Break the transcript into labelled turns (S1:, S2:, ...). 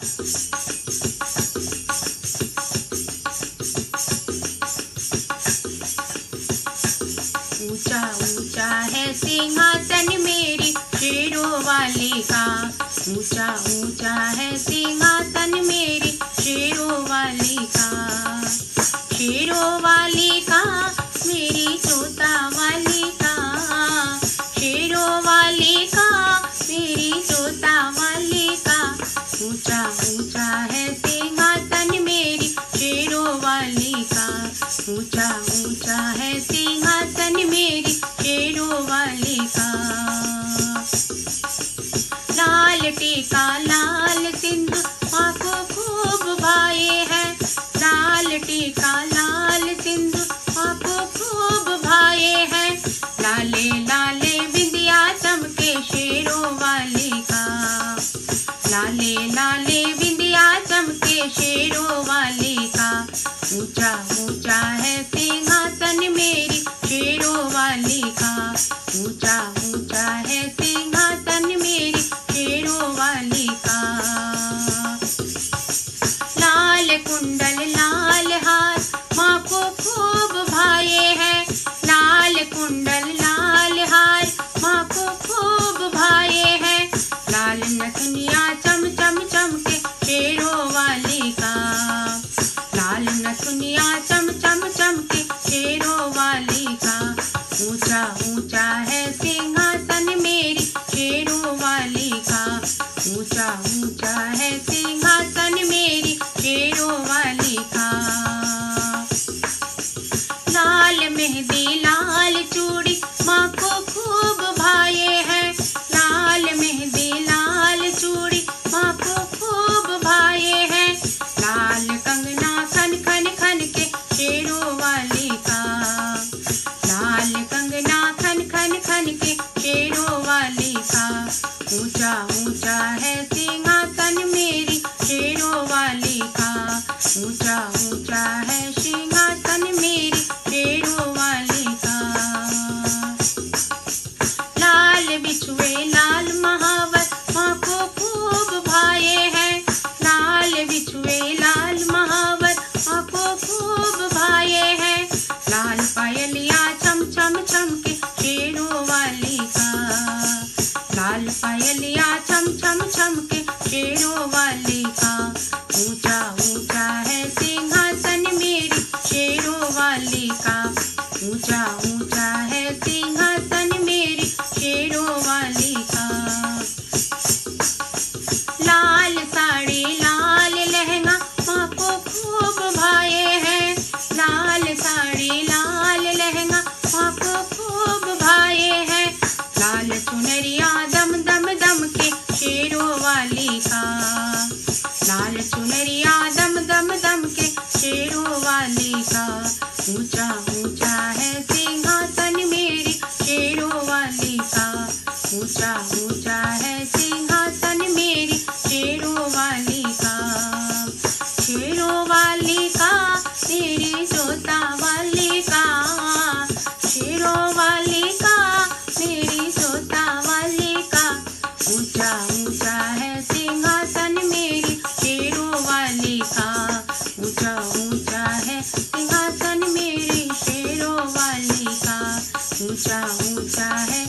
S1: ऊंचा ऊंचा है सिंहासन मेरी शेरों वाले का। ऊंचा ऊंचा है सिंहासन मेरी शेरों वाले का। शेरों वाले का मेरी तोता वाले का। शेरों वाले का मेरी तोता वाले का। ऊंचा ऊंचा है सिंहासन मेरी शेरों वाले का। ऊंचा ऊंचा है सिंहासन मेरी शेरों वाले का। लाल टीका लाल सिंधु माँ को खूब भाए है। लाल टीका लाल सिंधु माँ को खूब भाए है। लाले लाले बिंदिया चमके शेरों वाले का। लाले लाले बिंदिया चमके शेरों वाले का। ऊंचा ऊंचा है सिंहासन मेरी शेरों वाले का। ऊंचा ऊंचा है सिंहासन मेरी शेरों वाले का। लाल कुंडल लाल हार माँ को खूब भाए है। लाल कुंडल लाल हार माँ को खूब भाए है। लाल नथुनिया चम चम चमके शेरों वाले का। लाल नथुनिया चम चम चमके शेरों वाले का। ऊंचा ऊंचा है सिंहासन मेरी शेरों वाले का। ऊंचा ऊंचा है सिंहासन मेरी शेरों वाले का। लाल मेहंदी लाल चूड़ी माँ को खूब भाए है। लाल मेहंदी लाल चूड़ी माँ को खूब भाए है। लाल कंगना खन खन खन के शेरों वाले का। लाल कंगना खन खन खन के शेरों वाले का। ऊंचा ऊंचा है सिंहासन मेरी शेरों वाले का। ऊंचा ऊंचा है सिंहासन मेरी शेरों वाले का। लाल बिछुए लाल महावर माँ को खूब भाए है। लाल बिछुए लाल महावर माँ को खूब भाए है। लाल पायलिया चम चम चमके शेरों वाले का। लाल पायलिया चम चम चमके शेरों वाले का। ऊंचा ऊंचा है सिंहासन मेरी शेरों वाले का। ऊंचा ऊंचा है सिंहासन मेरी शेरों वाले का। लाल साड़ी लाल लहंगा माँ को खूब भाए है। लाल साड़ी लाल लहंगा माँ को खूब भाए है। लाल चुनरिया दम दम दम के शेरों वाले का। लाल चुनरिया दम दम दम के शेरों वाले का। ऊंचा ऊंचा है सिंहासन मेरी शेरों वाले का। ऊंचा ऊंचा है सिंहासन मेरी शेरों वाले का। शेरों वाले का मेरी तोता वाले का। शेरों वाले का मेरी तोता वाले का। ऊंचा ऊंचा है सिंहासन मेरी शेरों वाले का। ऊंचा ऊंचा है सिंहासन मेरी शेरों वाले का। ऊंचा ऊंचा है